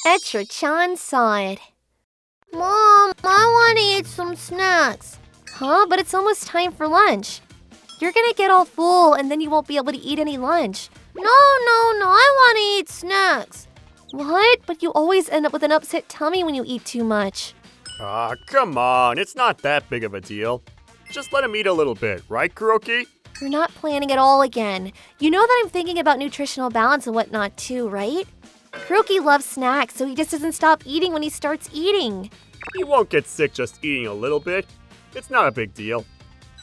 Etra-chan saw it. Mom, I want to eat some snacks. Huh? But it's almost time for lunch. You're gonna get all full and then you won't be able to eat any lunch. No, I want to eat snacks. What? But you always end up with an upset tummy when you eat too much. Come on, it's not that big of a deal. Just let him eat a little bit, right, Kuroki? You're not planning at all again. You know that I'm thinking about nutritional balance and whatnot too, right? Kuroki loves snacks, so he just doesn't stop eating when he starts eating. He won't get sick just eating a little bit. It's not a big deal.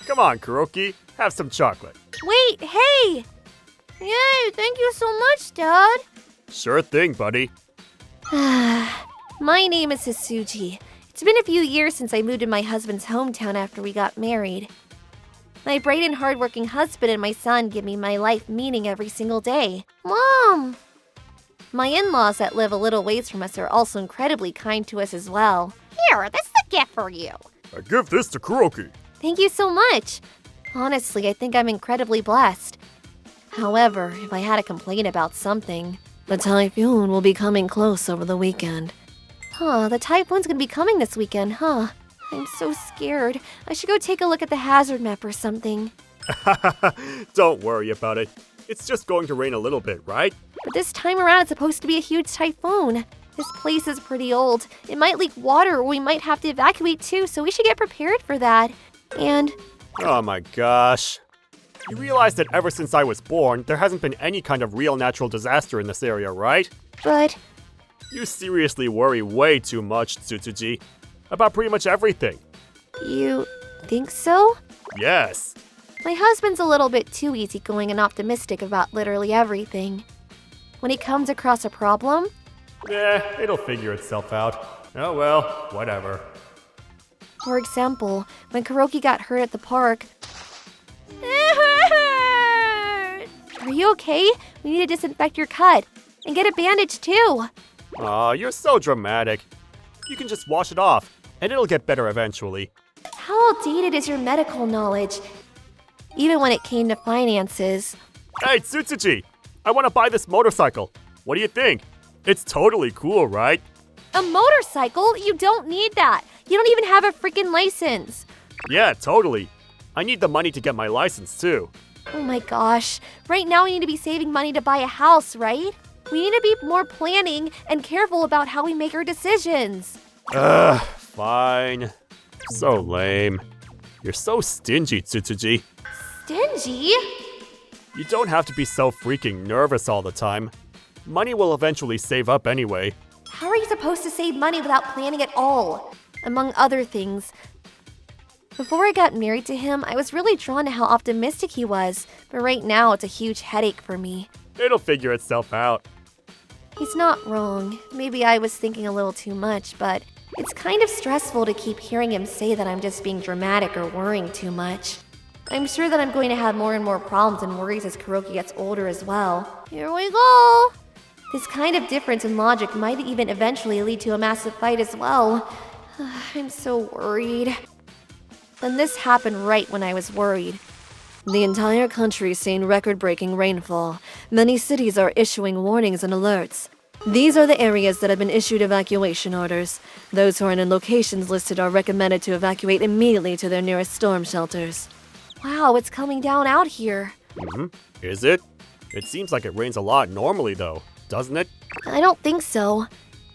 Come on, Kuroki, have some chocolate. Wait, hey! Yay, thank you so much, Dad. Sure thing, buddy. My name is Hisuji. It's been a few years since I moved to my husband's hometown after we got married. My bright and hardworking husband and my son give me my life meaning every single day. Mom! My in-laws that live a little ways from us are also incredibly kind to us as well. Here, this is a gift for you. I give this to Kuroki. Thank you so much. Honestly, I think I'm incredibly blessed. However, if I had a complaint about something, the Typhoon will be coming close over the weekend. The Typhoon's gonna be coming this weekend, huh? I'm so scared. I should go take a look at the hazard map or something. Don't worry about it. It's just going to rain a little bit, right? But this time around, it's supposed to be a huge typhoon. This place is pretty old. It might leak water or we might have to evacuate too, so we should get prepared for that. And... Oh my gosh. You realize that ever since I was born, there hasn't been any kind of real natural disaster in this area, right? But... You seriously worry way too much, Tsutsuji. About pretty much everything. You think so? Yes. My husband's a little bit too easygoing and optimistic about literally everything. When he comes across a problem... It'll figure itself out. Oh well, whatever. For example, when Kuroki got hurt at the park... Are you okay? We need to disinfect your cut. And get a bandage too. Aw, you're so dramatic. You can just wash it off, and it'll get better eventually. How outdated is your medical knowledge? Even when it came to finances. Hey, Tsutsuji! I want to buy this motorcycle. What do you think? It's totally cool, right? A motorcycle? You don't need that. You don't even have a freaking license. Yeah, totally. I need the money to get my license, too. Oh my gosh. Right now we need to be saving money to buy a house, right? We need to be more planning and careful about how we make our decisions. Fine. So lame. You're so stingy, Tsutsuji. Stingy? You don't have to be so freaking nervous all the time. Money will eventually save up anyway. How are you supposed to save money without planning at all? Among other things. Before I got married to him, I was really drawn to how optimistic he was, but right now it's a huge headache for me. It'll figure itself out. He's not wrong. Maybe I was thinking a little too much, but it's kind of stressful to keep hearing him say that I'm just being dramatic or worrying too much. I'm sure that I'm going to have more and more problems and worries as Kuroki gets older as well. Here we go! This kind of difference in logic might even eventually lead to a massive fight as well. I'm so worried. Then this happened right when I was worried. The entire country is seeing record-breaking rainfall. Many cities are issuing warnings and alerts. These are the areas that have been issued evacuation orders. Those who are in locations listed are recommended to evacuate immediately to their nearest storm shelters. Wow, it's coming down out here. Is it? It seems like it rains a lot normally though, doesn't it? I don't think so.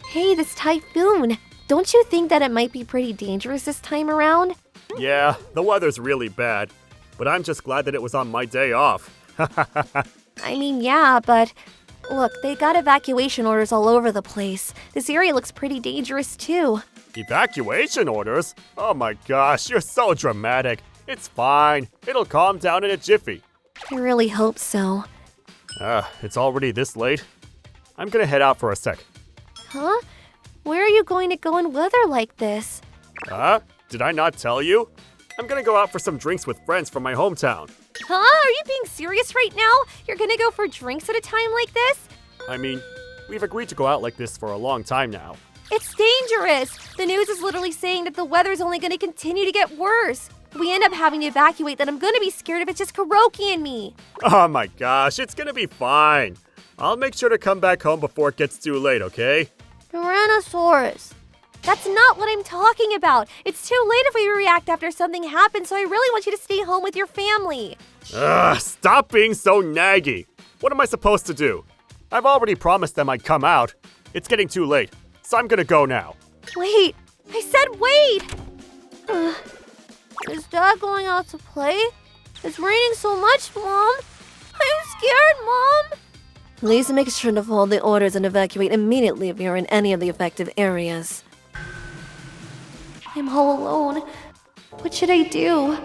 Hey, this typhoon. Don't you think that it might be pretty dangerous this time around? Yeah, the weather's really bad. But I'm just glad that it was on my day off. I mean, yeah, but... Look, they got evacuation orders all over the place. This area looks pretty dangerous, too. Evacuation orders? Oh my gosh, you're so dramatic. It's fine. It'll calm down in a jiffy. I really hope so. It's already this late. I'm gonna head out for a sec. Huh? Where are you going to go in weather like this? Did I not tell you? I'm gonna go out for some drinks with friends from my hometown. Huh? Are you being serious right now? You're gonna go for drinks at a time like this? I mean, we've agreed to go out like this for a long time now. It's dangerous! The news is literally saying that the weather's only gonna continue to get worse. If we end up having to evacuate, then I'm gonna be scared if it's just Kuroki and me. Oh my gosh, it's gonna be fine. I'll make sure to come back home before it gets too late, okay? Tyrannosaurus. That's not what I'm talking about. It's too late if we react after something happens, so I really want you to stay home with your family. Ugh, stop being so naggy. What am I supposed to do? I've already promised them I'd come out. It's getting too late, so I'm gonna go now. Wait, I said wait! Is Dad going out to play? It's raining so much, Mom. I'm scared, Mom. Please make sure to follow the orders and evacuate immediately if you're in any of the affected areas. I'm all alone. What should I do?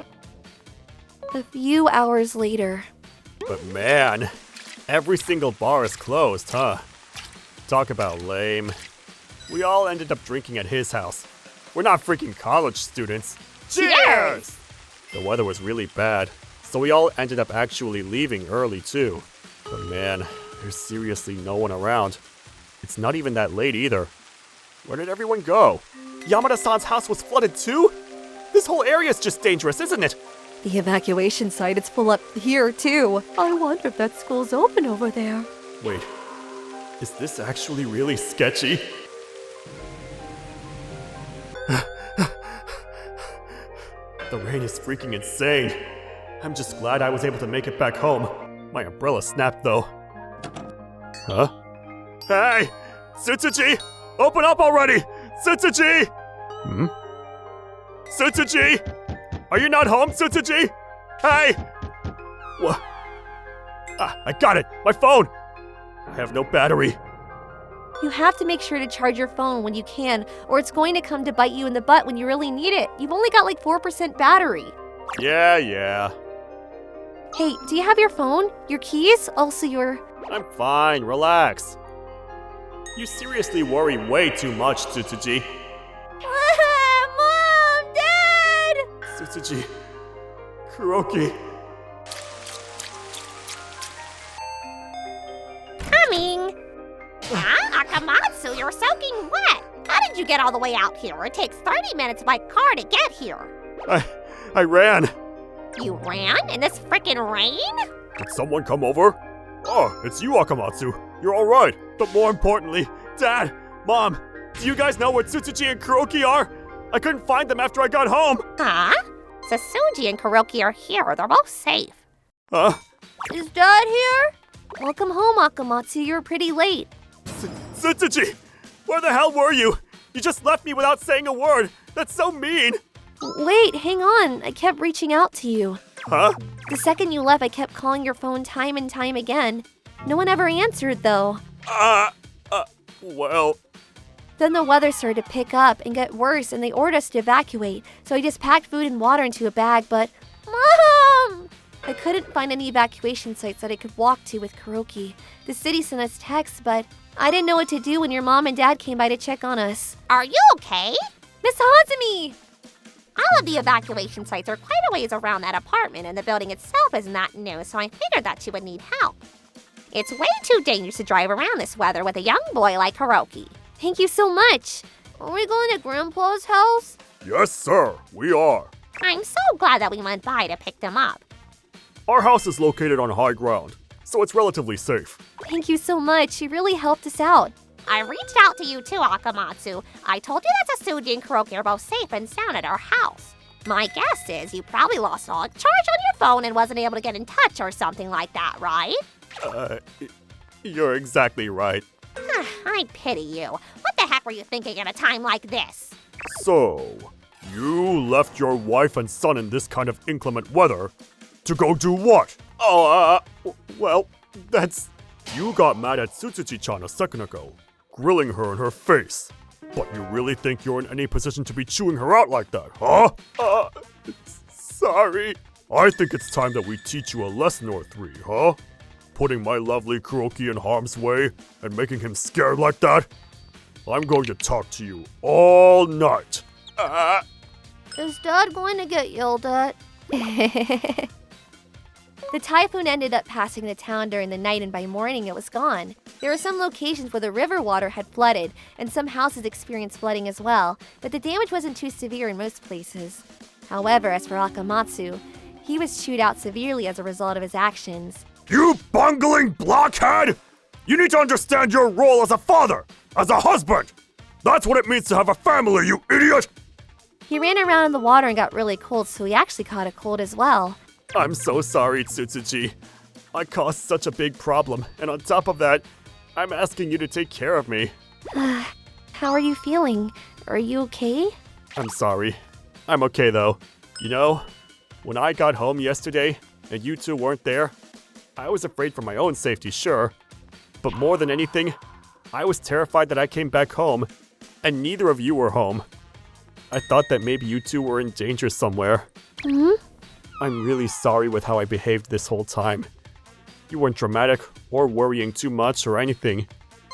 A few hours later. But man, every single bar is closed, huh? Talk about lame. We all ended up drinking at his house. We're not freaking college students. Cheers! The weather was really bad, so we all ended up actually leaving early too. But man, there's seriously no one around. It's not even that late either. Where did everyone go? Yamada-san's house was flooded too? This whole area is just dangerous, isn't it? The evacuation site is full up here, too. I wonder if that school's open over there. Wait, is this actually really sketchy? The rain is freaking insane. I'm just glad I was able to make it back home. My umbrella snapped though. Huh? Hey! Tsutsuji! Open up already! Tsutsuji! Hmm? Tsutsuji! Are you not home, Tsutsuji? Hey! What? Ah, I got it! My phone! I have no battery. You have to make sure to charge your phone when you can, or it's going to come to bite you in the butt when you really need it. You've only got like 4% battery. Yeah. Hey, do you have your phone? Your keys? Also your... I'm fine, relax. You seriously worry way too much, Tsutsuji. Mom! Dad! Tsutsuji. Kuroki. Coming! Ah, Akamatsu, you're soaking wet! How did you get all the way out here? It takes 30 minutes by car to get here. I ran. You ran in this frickin' rain? Did someone come over? Oh, it's you, Akamatsu. You're alright. But more importantly, Dad, Mom, do you guys know where Tsutsuji and Kuroki are? I couldn't find them after I got home. Huh? Sasuji and Kuroki are here. They're both safe. Huh? Is Dad here? Welcome home, Akamatsu. You're pretty late. Tsutsuji! Where the hell were you? You just left me without saying a word. That's so mean. Wait, hang on. I kept reaching out to you. Huh? The second you left, I kept calling your phone time and time again. No one ever answered, though. Well... Then the weather started to pick up and get worse, and they ordered us to evacuate, so I just packed food and water into a bag, but... Mom! I couldn't find any evacuation sites that I could walk to with Kuroki. The city sent us texts, but I didn't know what to do when your mom and dad came by to check on us. Are you okay? Miss Hazumi! All of the evacuation sites are quite a ways around that apartment, and the building itself is not new, so I figured that you would need help. It's way too dangerous to drive around this weather with a young boy like Kuroki. Thank you so much. Are we going to Grandpa's house? Yes, sir. We are. I'm so glad that we went by to pick them up. Our house is located on high ground, so it's relatively safe. Thank you so much. You really helped us out. I reached out to you too, Akamatsu. I told you that Sasuji and Kuroki are both safe and sound at our house. My guess is you probably lost all charge on your phone and wasn't able to get in touch or something like that, right? You're exactly right. I pity you. What the heck were you thinking at a time like this? So, you left your wife and son in this kind of inclement weather to go do what? Well, that's... You got mad at Tsutsuji-chan a second ago, grilling her in her face. But you really think you're in any position to be chewing her out like that, huh? Sorry. I think it's time that we teach you a lesson or three, huh? Putting my lovely Kuroki in harm's way and making him scared like that? I'm going to talk to you all night. Is Dad going to get yelled at? The typhoon ended up passing the town during the night, and by morning it was gone. There were some locations where the river water had flooded, and some houses experienced flooding as well, but the damage wasn't too severe in most places. However, as for Akamatsu, he was chewed out severely as a result of his actions. You bungling blockhead! You need to understand your role as a father, as a husband! That's what it means to have a family, you idiot! He ran around in the water and got really cold, so he actually caught a cold as well. I'm so sorry, Tsutsuchi. I caused such a big problem, and on top of that, I'm asking you to take care of me. How are you feeling? Are you okay? I'm sorry. I'm okay though. You know, when I got home yesterday and you two weren't there, I was afraid for my own safety, sure. But more than anything, I was terrified that I came back home and neither of you were home. I thought that maybe you two were in danger somewhere. I'm really sorry with how I behaved this whole time. You weren't dramatic or worrying too much or anything.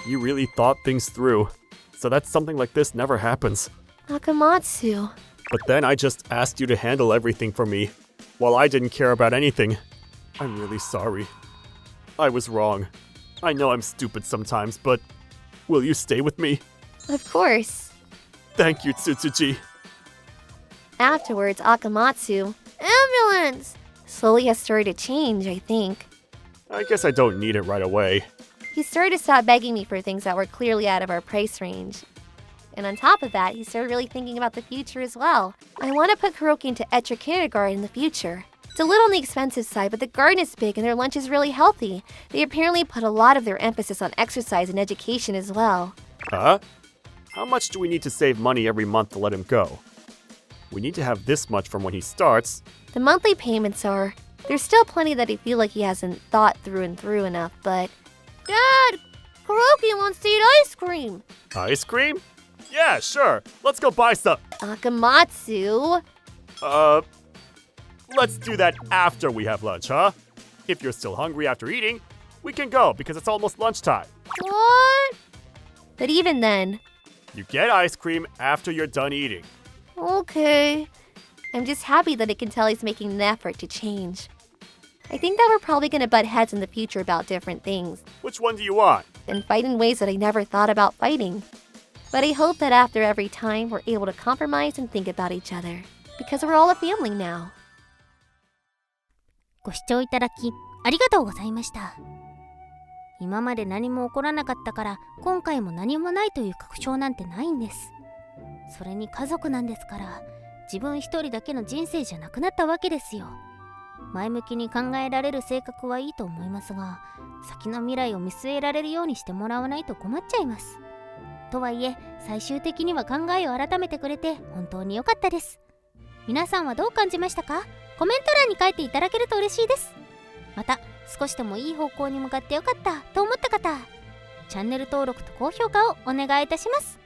You really thought things through, so that something like this never happens. Akamatsu. But then I just asked you to handle everything for me, while I didn't care about anything. I'm really sorry. I was wrong. I know I'm stupid sometimes, but will you stay with me? Of course. Thank you, Tsutsuchi. Afterwards, Akamatsu, ambulance, slowly has started to change, I think. I guess I don't need it right away. He started to stop begging me for things that were clearly out of our price range. And on top of that, he started really thinking about the future as well. I want to put Kuroki into Etra kindergarten in the future. It's a little on the expensive side, but the garden is big and their lunch is really healthy. They apparently put a lot of their emphasis on exercise and education as well. Huh? How much do we need to save money every month to let him go? We need to have this much from when he starts. The monthly payments are... There's still plenty that I feel like he hasn't thought through and through enough, but... Dad! Kuroki wants to eat ice cream! Ice cream? Yeah, sure. Let's go buy some. Akamatsu! Let's do that after we have lunch, huh? If you're still hungry after eating, we can go because it's almost lunchtime. What? But even then... You get ice cream after you're done eating. Okay. I'm just happy that I can tell he's making an effort to change. I think that we're probably gonna butt heads in the future about different things, Which one do you want? and fight in ways that I never thought about fighting. But I hope that after every time, we're able to compromise and think about each other, because we're all a family now. ご視聴いただきありがとうございました。今まで何も起こらなかったから今回も何もないという確証なんてないんです。それに家族なんですから自分一人だけの人生じゃなくなったわけですよ。前向きに考えられる性格はいいと思いますが、先の未来を見据えられるようにしてもらわないと困っちゃいます。とはいえ最終的には考えを改めてくれて本当に良かったです。皆さんはどう感じましたか？コメント欄に書いていただけると嬉しいです。また少しでもいい方向に向かってよかったと思った方、チャンネル登録と高評価をお願いいたします。